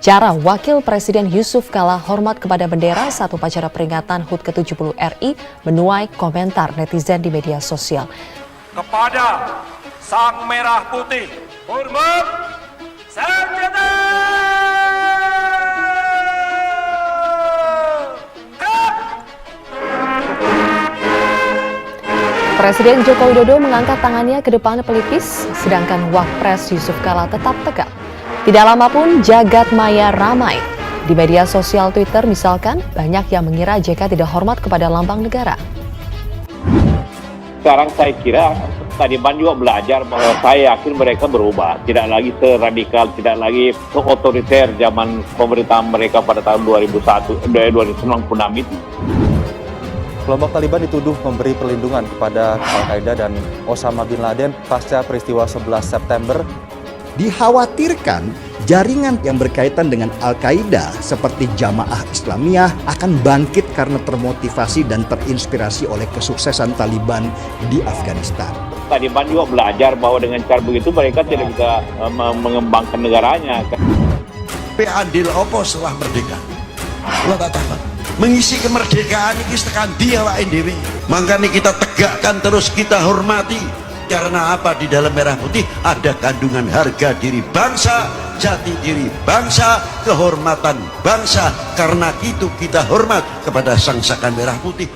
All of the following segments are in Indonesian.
Cara Wakil Presiden Yusuf Kala hormat kepada bendera saat upacara peringatan HUT ke-70 RI menuai komentar netizen di media sosial. Kepada Sang Merah Putih, hormat senjata! Presiden Joko Widodo mengangkat tangannya ke depan pelipis, sedangkan Wapres Yusuf Kala tetap tegak. Tidak lama pun jagat maya ramai. Di media sosial Twitter misalkan, banyak yang mengira JK tidak hormat kepada lambang negara. Sekarang saya kira Taliban juga belajar bahwa saya yakin mereka berubah. Tidak lagi seradikal, tidak lagi seotoriter zaman pemerintahan mereka pada tahun 2096 itu. Kelompok Taliban dituduh memberi perlindungan kepada Al-Qaeda dan Osama Bin Laden pasca peristiwa 11 September. Dikhawatirkan jaringan yang berkaitan dengan Al-Qaeda seperti Jamaah Islamiyah akan bangkit karena termotivasi dan terinspirasi oleh kesuksesan Taliban di Afghanistan. Taliban juga belajar bahwa dengan cara begitu mereka tidak bisa mengembangkan negaranya. Andil opo setelah merdeka? Lo tak tahu. Mengisi kemerdekaan ini tekan dia Pak NDW. Makanya kita tegakkan terus, kita hormati. Karena apa? Di dalam merah putih ada kandungan harga diri bangsa, jati diri bangsa, kehormatan bangsa. Karena itu kita hormat kepada Sang Saka Merah Putih.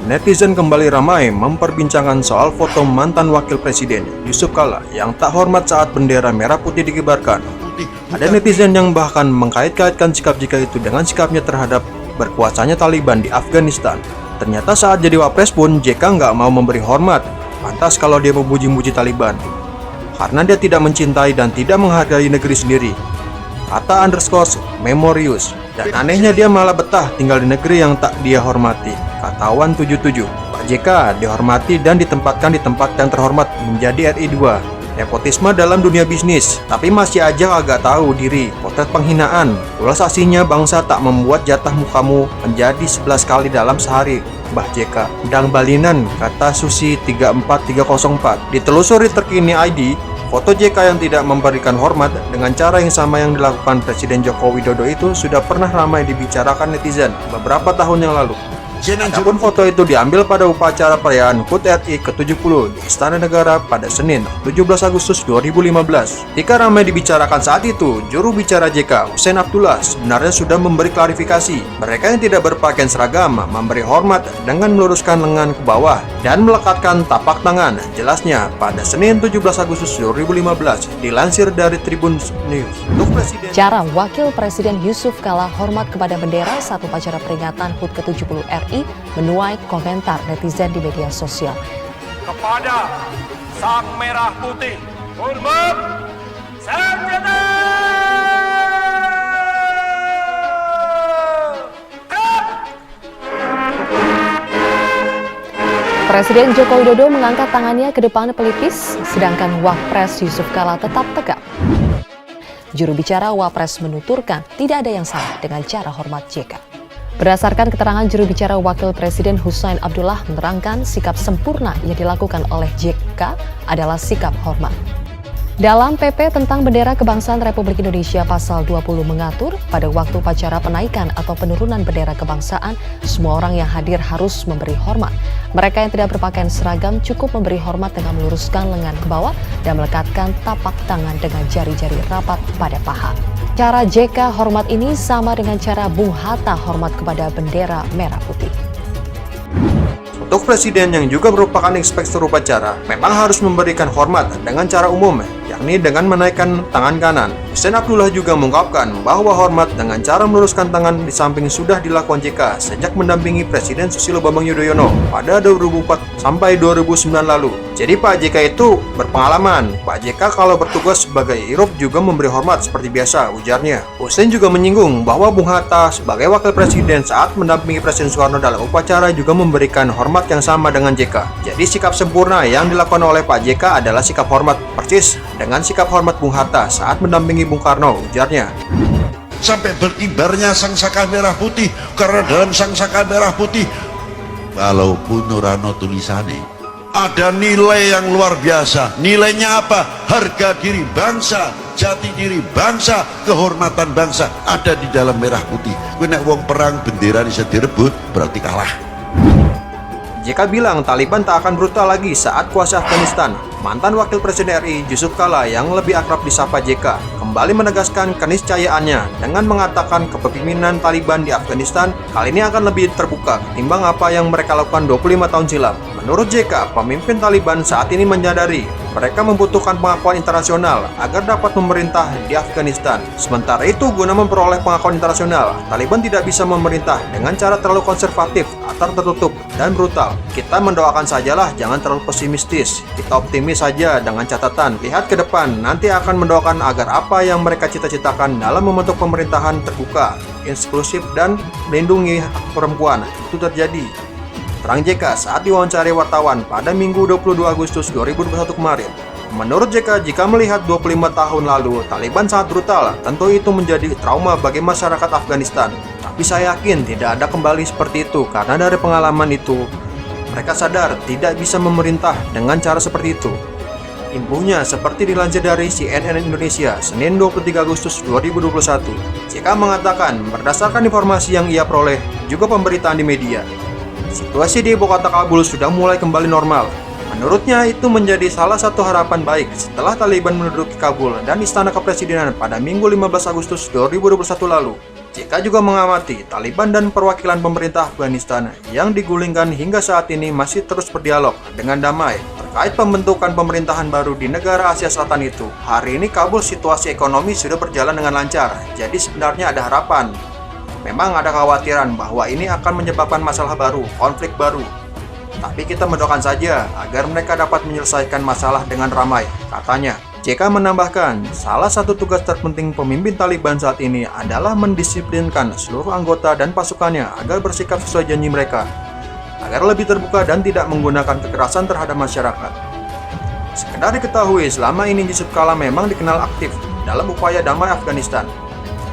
Netizen kembali ramai memperbincangkan soal foto mantan wakil presiden Yusuf Kala yang tak hormat saat bendera merah putih dikibarkan. Ada netizen yang bahkan mengkait-kaitkan sikap JK itu dengan sikapnya terhadap berkuasanya Taliban di Afghanistan. Ternyata saat jadi wapres pun JK nggak mau memberi hormat. Pantas kalau dia memuji-muji Taliban. Karena dia tidak mencintai dan tidak menghargai negeri sendiri. Kata _memorius. Dan anehnya dia malah betah tinggal di negeri yang tak dia hormati. Katawan 77. Pak JK dihormati dan ditempatkan di tempat yang terhormat menjadi RI 2. Nepotisme dalam dunia bisnis, tapi masih aja agak tahu diri. Potret penghinaan, ulas aslinya bangsa tak membuat jatah mukamu menjadi 11 kali dalam sehari. Mbah JK, dang balinan, kata Susi 34304. Ditelusuri terkini ID, foto JK yang tidak memberikan hormat dengan cara yang sama yang dilakukan Presiden Joko Widodo itu sudah pernah ramai dibicarakan netizen beberapa tahun yang lalu. Adapun foto itu diambil pada upacara perayaan HUT RI ke-70 di Istana Negara pada Senin, 17 Agustus 2015. Ketika ramai dibicarakan saat itu, juru bicara JK, Hussein Abdullah, sebenarnya sudah memberi klarifikasi. Mereka yang tidak berpakaian seragam memberi hormat dengan meluruskan lengan ke bawah dan melekatkan tapak tangan. Jelasnya, pada Senin 17 Agustus 2015, dilansir dari Tribun News. Cara Wakil Presiden Yusuf Kala hormat kepada bendera saat upacara peringatan HUT ke-70 RI menuai komentar netizen di media sosial. Kepada Sang Merah Putih, hormat senjata! Presiden Joko Widodo mengangkat tangannya ke depan pelipis, sedangkan Wapres Yusuf Kala tetap tegak. Juru bicara Wapres menuturkan tidak ada yang salah dengan cara hormat JK. Berdasarkan keterangan juru bicara Wakil Presiden Hussein Abdullah menerangkan sikap sempurna yang dilakukan oleh JK adalah sikap hormat. Dalam PP tentang Bendera Kebangsaan Republik Indonesia Pasal 20 mengatur pada waktu upacara penaikan atau penurunan bendera kebangsaan, semua orang yang hadir harus memberi hormat. Mereka yang tidak berpakaian seragam cukup memberi hormat dengan meluruskan lengan ke bawah dan melekatkan tapak tangan dengan jari-jari rapat pada paha. Cara JK hormat ini sama dengan cara Bung Hatta hormat kepada bendera merah putih. Untuk presiden yang juga merupakan inspektur upacara, memang harus memberikan hormat dengan cara umum, yakni dengan menaikkan tangan kanan. Hussein Abdullah juga mengungkapkan bahwa hormat dengan cara meluruskan tangan di samping sudah dilakukan JK sejak mendampingi Presiden Susilo Bambang Yudhoyono pada 2004 sampai 2009 lalu. Jadi Pak JK itu berpengalaman. Pak JK kalau bertugas sebagai Irop juga memberi hormat seperti biasa, ujarnya. Hussein juga menyinggung bahwa Bung Hatta sebagai wakil presiden saat mendampingi Presiden Soekarno dalam upacara juga memberikan hormat yang sama dengan JK. Jadi sikap sempurna yang dilakukan oleh Pak JK adalah sikap hormat persis dengan sikap hormat Bung Hatta saat mendampingi Bung Karno, ujarnya. Sampai berkibarnya Sang Saka Merah Putih, karena dalam Sang Saka Merah Putih walaupun Nurano tulisannya ada nilai yang luar biasa. Nilainya apa? Harga diri bangsa, jati diri bangsa, kehormatan bangsa ada di dalam merah putih. Kowe nek wong perang bendera bisa direbut berarti kalah. JK bilang Taliban tak akan brutal lagi saat kuasa Afghanistan. Mantan Wakil Presiden RI Yusuf Kala yang lebih akrab disapa JK kembali menegaskan keniscayaannya dengan mengatakan kepemimpinan Taliban di Afghanistan kali ini akan lebih terbuka ketimbang apa yang mereka lakukan 25 tahun silam. Menurut JK, pemimpin Taliban saat ini menyadari mereka membutuhkan pengakuan internasional agar dapat memerintah di Afghanistan. Sementara itu, guna memperoleh pengakuan internasional, Taliban tidak bisa memerintah dengan cara terlalu konservatif atau tertutup dan brutal. Kita mendoakan sajalah, jangan terlalu pesimistis. Kita optimis saja dengan catatan, lihat ke depan, nanti akan mendoakan agar apa yang mereka cita-citakan dalam membentuk pemerintahan terbuka, inklusif, dan melindungi hak perempuan itu terjadi. Terang JK saat diwawancari wartawan pada Minggu 22 Agustus 2021 kemarin. Menurut JK, jika melihat 25 tahun lalu Taliban sangat brutal, tentu itu menjadi trauma bagi masyarakat Afghanistan. Tapi saya yakin tidak ada kembali seperti itu karena dari pengalaman itu, mereka sadar tidak bisa memerintah dengan cara seperti itu. Imbuhnya seperti dilansir dari CNN Indonesia, Senin 23 Agustus 2021. JK mengatakan, berdasarkan informasi yang ia peroleh, juga pemberitaan di media, situasi di ibu kota Kabul sudah mulai kembali normal. Menurutnya itu menjadi salah satu harapan baik setelah Taliban menduduki Kabul dan Istana Kepresidenan pada Minggu 15 Agustus 2021 lalu. JK juga mengamati Taliban dan perwakilan pemerintah Afghanistan yang digulingkan hingga saat ini masih terus berdialog dengan damai terkait pembentukan pemerintahan baru di negara Asia Selatan itu. Hari ini Kabul situasi ekonomi sudah berjalan dengan lancar, jadi sebenarnya ada harapan. Memang ada kekhawatiran bahwa ini akan menyebabkan masalah baru, konflik baru. Tapi kita mendoakan saja agar mereka dapat menyelesaikan masalah dengan ramai, katanya. JK menambahkan, salah satu tugas terpenting pemimpin Taliban saat ini adalah mendisiplinkan seluruh anggota dan pasukannya agar bersikap sesuai janji mereka, agar lebih terbuka dan tidak menggunakan kekerasan terhadap masyarakat. Sekedar diketahui, selama ini Yusuf Kala memang dikenal aktif dalam upaya damai Afghanistan.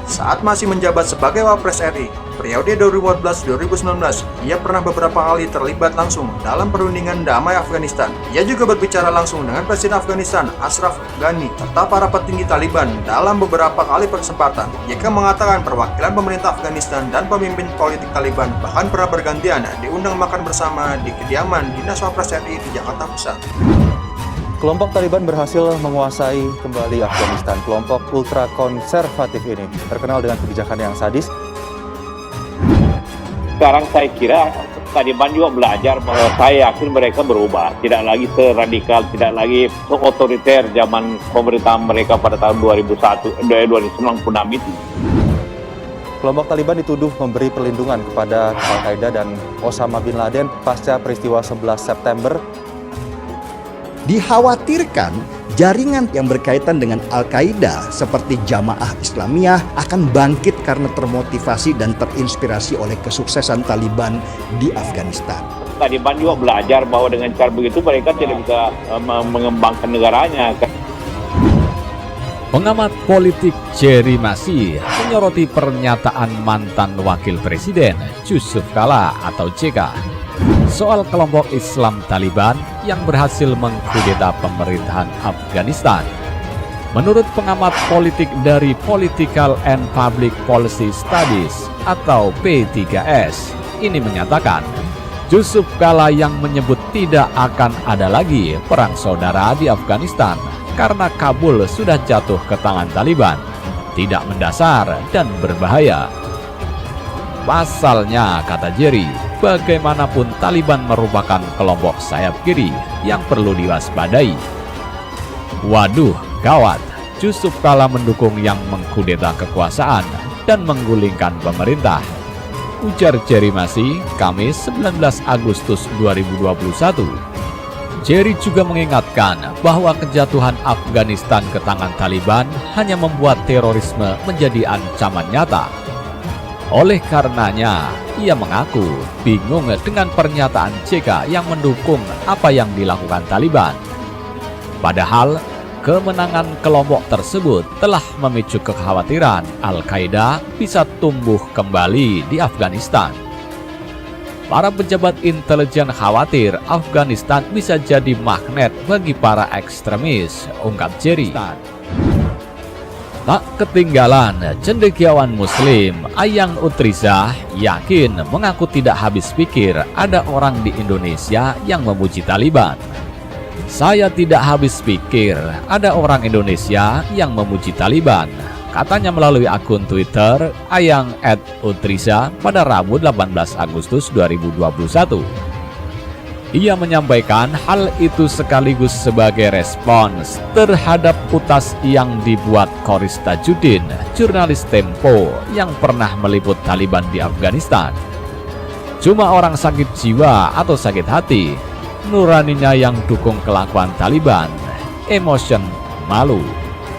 Saat masih menjabat sebagai Wapres RI, periode 2014-2019, ia pernah beberapa kali terlibat langsung dalam perundingan damai Afghanistan. Ia juga berbicara langsung dengan Presiden Afghanistan, Ashraf Ghani, serta para petinggi Taliban dalam beberapa kali kesempatan. JK mengatakan perwakilan pemerintah Afghanistan dan pemimpin politik Taliban bahkan pernah bergantian diundang makan bersama di kediaman Dinas Wapres RI di Jakarta Pusat. Kelompok Taliban berhasil menguasai kembali Afghanistan. Kelompok ultra-konservatif ini terkenal dengan kebijakan yang sadis. Sekarang saya kira Taliban juga belajar bahwa saya yakin mereka berubah. Tidak lagi seradikal, tidak lagi seotoriter zaman pemerintahan mereka pada tahun 2096 itu. Kelompok Taliban dituduh memberi perlindungan kepada Al-Qaeda dan Osama bin Laden pasca peristiwa 11 September. Dikhawatirkan jaringan yang berkaitan dengan Al-Qaeda seperti Jamaah Islamiyah akan bangkit karena termotivasi dan terinspirasi oleh kesuksesan Taliban di Afghanistan. Taliban juga belajar bahwa dengan cara begitu mereka tidak bisa mengembangkan negaranya. Pengamat politik Jerry Masih menyoroti pernyataan mantan Wakil Presiden Yusuf Kala atau JK soal kelompok Islam Taliban yang berhasil mengkudeta pemerintahan Afghanistan. Menurut pengamat politik dari Political and Public Policy Studies atau P3S, ini menyatakan Yusuf Kala yang menyebut tidak akan ada lagi perang saudara di Afghanistan karena Kabul sudah jatuh ke tangan Taliban, tidak mendasar dan berbahaya. Pasalnya, kata Jerry, bagaimanapun Taliban merupakan kelompok sayap kiri yang perlu diwaspadai. Waduh, gawat, Yusuf Kala mendukung yang mengkudeta kekuasaan dan menggulingkan pemerintah, ujar Jerry Masih, Kamis 19 Agustus 2021. Jerry juga mengingatkan bahwa kejatuhan Afghanistan ke tangan Taliban hanya membuat terorisme menjadi ancaman nyata. Oleh karenanya, ia mengaku bingung dengan pernyataan JK yang mendukung apa yang dilakukan Taliban. Padahal, kemenangan kelompok tersebut telah memicu kekhawatiran Al-Qaeda bisa tumbuh kembali di Afghanistan. Para pejabat intelijen khawatir Afghanistan bisa jadi magnet bagi para ekstremis, ungkap Jerry. Tak ketinggalan, cendekiawan Muslim Ayang Utrizah yakin mengaku tidak habis pikir ada orang di Indonesia yang memuji Taliban. Saya tidak habis pikir ada orang Indonesia yang memuji Taliban, katanya melalui akun Twitter Ayang @Utrizah pada Rabu 18 Agustus 2021. Ia menyampaikan hal itu sekaligus sebagai respons terhadap utas yang dibuat Khoris Tajudin, jurnalis Tempo yang pernah meliput Taliban di Afghanistan. Cuma orang sakit jiwa atau sakit hati, nuraninya yang dukung kelakuan Taliban, emotion, malu.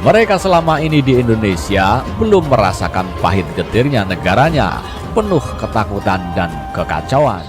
Mereka selama ini di Indonesia belum merasakan pahit getirnya negaranya, penuh ketakutan dan kekacauan.